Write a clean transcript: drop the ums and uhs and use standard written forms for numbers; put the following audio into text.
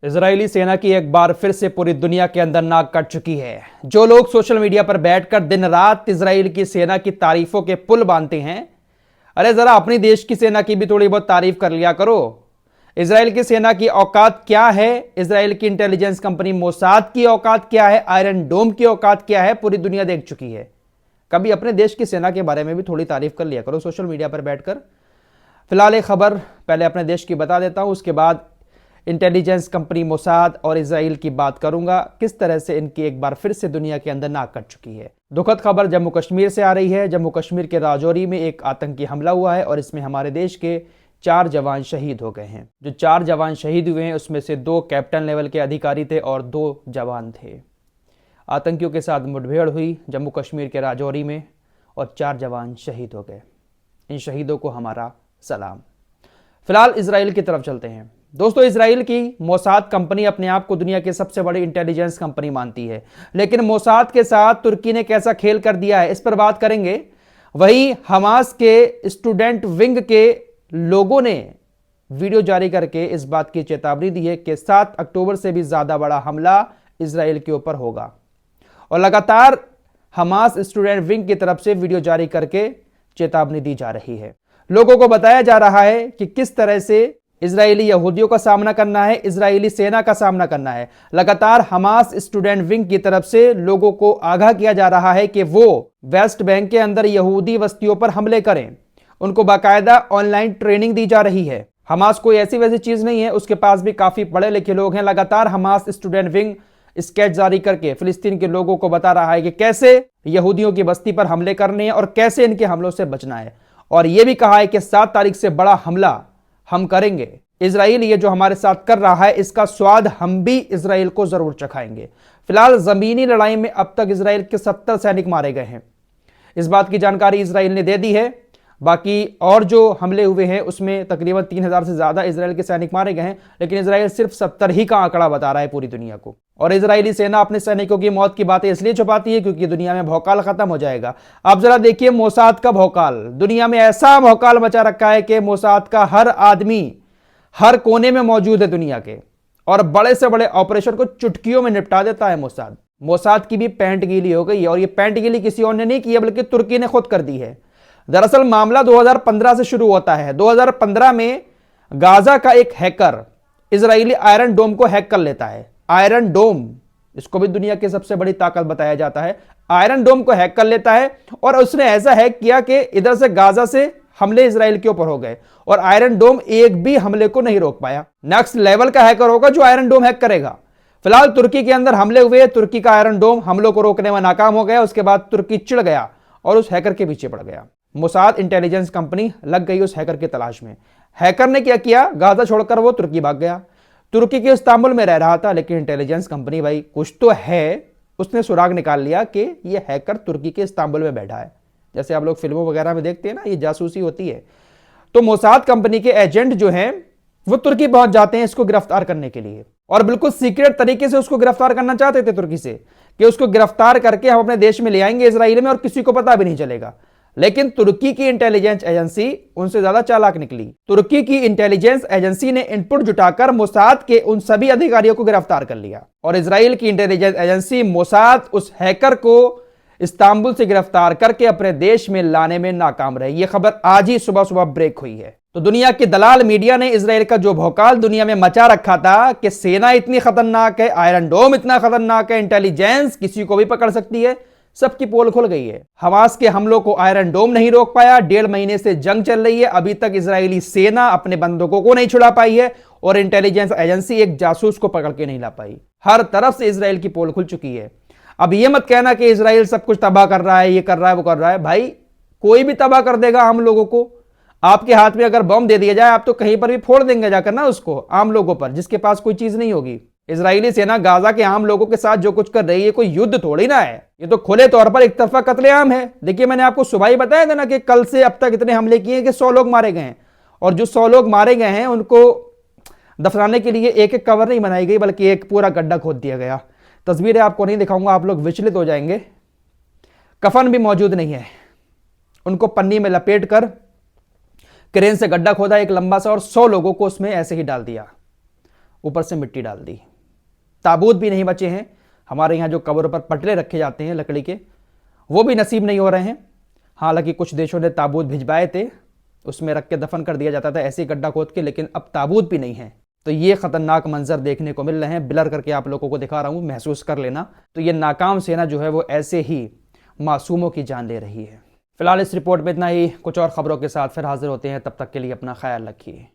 Israeli सेना की एक बार फिर से पूरी दुनिया के अंदर नाक कट चुकी है। जो लोग सोशल मीडिया पर बैठकर दिन रात इजराइल की सेना की तारीफों के पुल बांधते हैं, अरे जरा अपनी देश की सेना की भी थोड़ी बहुत तारीफ कर लिया करो। इजराइल की सेना की औकात क्या है, इजराइल की इंटेलिजेंस कंपनी मोसाद की औकात क्या है, आयरन डोम की औकात क्या है, पूरी दुनिया देख चुकी है। कभी अपने देश की सेना के बारे में भी थोड़ी तारीफ कर लिया करो सोशल मीडिया पर बैठकर। फिलहाल एक खबर पहले अपने देश की बता देता हूं, उसके बाद इंटेलिजेंस कंपनी मोसाद और इजराइल की बात करूंगा, किस तरह से इनकी एक बार फिर से दुनिया के अंदर नाक कट चुकी है। दुखद खबर जम्मू कश्मीर से आ रही है। जम्मू कश्मीर के राजौरी में एक आतंकी हमला हुआ है और इसमें हमारे देश के 4 जवान शहीद हो गए हैं। जो 4 जवान शहीद हुए हैं उसमें से 2 कैप्टन लेवल के अधिकारी थे और 2 जवान थे। आतंकियों के साथ मुठभेड़ हुई जम्मू कश्मीर के राजौरी में और 4 जवान शहीद हो गए। इन शहीदों को हमारा सलाम। फिलहाल इजराइल की तरफ चलते हैं। दोस्तों, इजराइल की मोसाद कंपनी अपने आप को दुनिया की सबसे बड़ी इंटेलिजेंस कंपनी मानती है, लेकिन मोसाद के साथ तुर्की ने कैसा खेल कर दिया है इस पर बात करेंगे। वहीं हमास के स्टूडेंट विंग के लोगों ने वीडियो जारी करके इस बात की चेतावनी दी है कि 7 अक्टूबर से भी ज्यादा बड़ा हमला इजराइल के ऊपर होगा और लगातार हमास स्टूडेंट विंग की तरफ से वीडियो जारी करके चेतावनी दी जा रही है। लोगों को बताया जा रहा है कि किस तरह से इजरायली यहूदियों का सामना करना है, इजरायली सेना का सामना करना है। लगातार हमास स्टूडेंट विंग की तरफ से लोगों को आगाह किया जा रहा है कि वो वेस्ट बैंक के अंदर यहूदी बस्तियों पर हमले करें। उनको बाकायदा ऑनलाइन ट्रेनिंग दी जा रही है। हमास कोई ऐसी वैसी चीज नहीं है, उसके पास भी काफी पढ़े लिखे लोग हैं। लगातार हमास स्टूडेंट विंग स्केच जारी करके फिलिस्तीन के लोगों को बता रहा है कि कैसे यहूदियों की बस्ती पर हमले करने हैं और कैसे इनके हमलों से बचना है। और यह भी कहा है कि 7 तारीख से बड़ा हमला हम करेंगे। इजराइल ये जो हमारे साथ कर रहा है इसका स्वाद हम भी इजराइल को जरूर चखाएंगे। फिलहाल जमीनी लड़ाई में अब तक इजराइल के 70 सैनिक मारे गए हैं। इस बात की जानकारी इजराइल ने दे दी है। बाकी और जो हमले हुए हैं उसमें तकरीबन 3000 से ज्यादा इजराइल के सैनिक मारे गए हैं, लेकिन इजराइल सिर्फ 70 ही का आंकड़ा बता रहा है पूरी दुनिया को। और इजरायली सेना अपने सैनिकों की मौत की बातें इसलिए छुपाती है क्योंकि दुनिया में भौकाल खत्म हो जाएगा। आप जरा देखिए मोसाद का भौकाल, दुनिया में ऐसा भौकाल मचा रखा है कि मोसाद का हर आदमी हर कोने में मौजूद है दुनिया के, और बड़े से बड़े ऑपरेशन को चुटकियों में निपटा देता है मोसाद। मोसाद की भी पैंट गीली हो गई है और ये पैंट गीली किसी और ने नहीं की है बल्कि तुर्की ने खुद कर दी है। दरअसल मामला 2015 से शुरू होता है। 2015 में गाजा का एक हैकर इजरायली आयरन डोम को हैक कर लेता है। आयरन डोम, इसको भी दुनिया की सबसे बड़ी ताकत बताया जाता है। आयरन डोम को हैक कर लेता है और उसने ऐसा हैक किया कि इधर से गाजा से हमले इजराइल के ऊपर हो गए और आयरन डोम एक भी हमले को नहीं रोक पाया। नेक्स्ट लेवल का हैकर होगा जो आयरन डोम हैक करेगा। फिलहाल तुर्की के अंदर हमले हुए, तुर्की का आयरन डोम हमलों को रोकने में नाकाम हो गया। उसके बाद तुर्की चिढ़ गया और उस हैकर के पीछे पड़ गया। मोसाद इंटेलिजेंस कंपनी लग गई उस हैकर की तलाश में। हैकर ने क्या किया, गाजा छोड़कर वो तुर्की भाग गया। तुर्की के इस्तांबुल में रह रहा था, लेकिन इंटेलिजेंस कंपनी भाई कुछ तो है, उसने सुराग निकाल लिया कि ये हैकर तुर्की के इस्तांबुल में बैठा है। जैसे आप लोग फिल्मों वगैरह में देखते हैं ना, ये जासूसी होती है। तो मोसाद कंपनी के एजेंट जो हैं वो तुर्की पहुंच जाते हैं इसको गिरफ्तार करने के लिए, और बिल्कुल सीक्रेट तरीके से उसको गिरफ्तार करना चाहते थे तुर्की से कि उसको गिरफ्तार करके हम अपने देश में ले आएंगे इजराइल में और किसी को पता भी नहीं चलेगा। लेकिन तुर्की की इंटेलिजेंस एजेंसी उनसे ज्यादा चालाक निकली। तुर्की की इंटेलिजेंस एजेंसी ने इनपुट जुटाकर मोसाद के उन सभी अधिकारियों को गिरफ्तार कर लिया और इजराइल की इंटेलिजेंस एजेंसी मोसाद उस हैकर को इस्तांबुल से गिरफ्तार करके अपने देश में लाने में नाकाम रही। यह खबर आज ही सुबह सुबह ब्रेक हुई है। तो दुनिया की दलाल मीडिया ने इजराइल का जो भौकाल दुनिया में मचा रखा था कि सेना इतनी खतरनाक है, आयरन डोम इतना खतरनाक है, इंटेलिजेंस किसी को भी पकड़ सकती है, सबकी पोल खुल गई है। हमास के हमलों को आयरन डोम नहीं रोक पाया। 1.5 महीने से जंग चल रही है, अभी तक इजरायली सेना अपने बंदूकों को नहीं छुड़ा पाई है और इंटेलिजेंस एजेंसी एक जासूस को पकड़ के नहीं ला पाई। हर तरफ से इजराइल की पोल खुल चुकी है। अब यह मत कहना कि इजराइल सब कुछ तबाह कर रहा है, ये कर रहा है, वो कर रहा है। भाई कोई भी तबाह कर देगा हम लोगों को। आपके हाथ में अगर बम दे दिया जाए आप तो कहीं पर भी फोड़ देंगे जाकर ना उसको, आम लोगों पर जिसके पास कोई चीज नहीं होगी। इजरायली सेना गाजा के आम लोगों के साथ जो कुछ कर रही है कोई युद्ध थोड़ी ना है, ये तो खुले तौर पर एक तरफा कत्लेआम है। देखिए मैंने आपको सुबह ही बताया था ना कि कल से अब तक इतने हमले किए कि 100 लोग मारे गए हैं, और जो 100 लोग मारे गए हैं उनको दफनाने के लिए एक एक कवर नहीं बनाई गई बल्कि एक पूरा गड्ढा खोद दिया गया। तस्वीरें आपको नहीं दिखाऊंगा, आप लोग विचलित हो जाएंगे। कफन भी मौजूद नहीं है, उनको पन्नी में लपेट कर क्रेन से गड्ढा खोदा एक लंबा सा और 100 लोगों को उसमें ऐसे ही डाल दिया। ऊपर से मिट्टी डाल दी। ताबूत भी नहीं बचे हैं। हमारे यहाँ जो कब्रों पर पटले रखे जाते हैं लकड़ी के, वो भी नसीब नहीं हो रहे हैं। हालांकि कुछ देशों ने ताबूत भिजवाए थे, उसमें रख के दफन कर दिया जाता था ऐसे ही गड्ढा खोद के, लेकिन अब ताबूत भी नहीं है। तो ये खतरनाक मंजर देखने को मिल रहे हैं। ब्लर करके आप लोगों को दिखा रहा हूं, महसूस कर लेना। तो ये नाकाम सेना जो है वो ऐसे ही मासूमों की जान ले रही है। फिलहाल इस रिपोर्ट में इतना ही। कुछ और खबरों के साथ फिर हाजिर होते हैं, तब तक के लिए अपना ख्याल रखिए।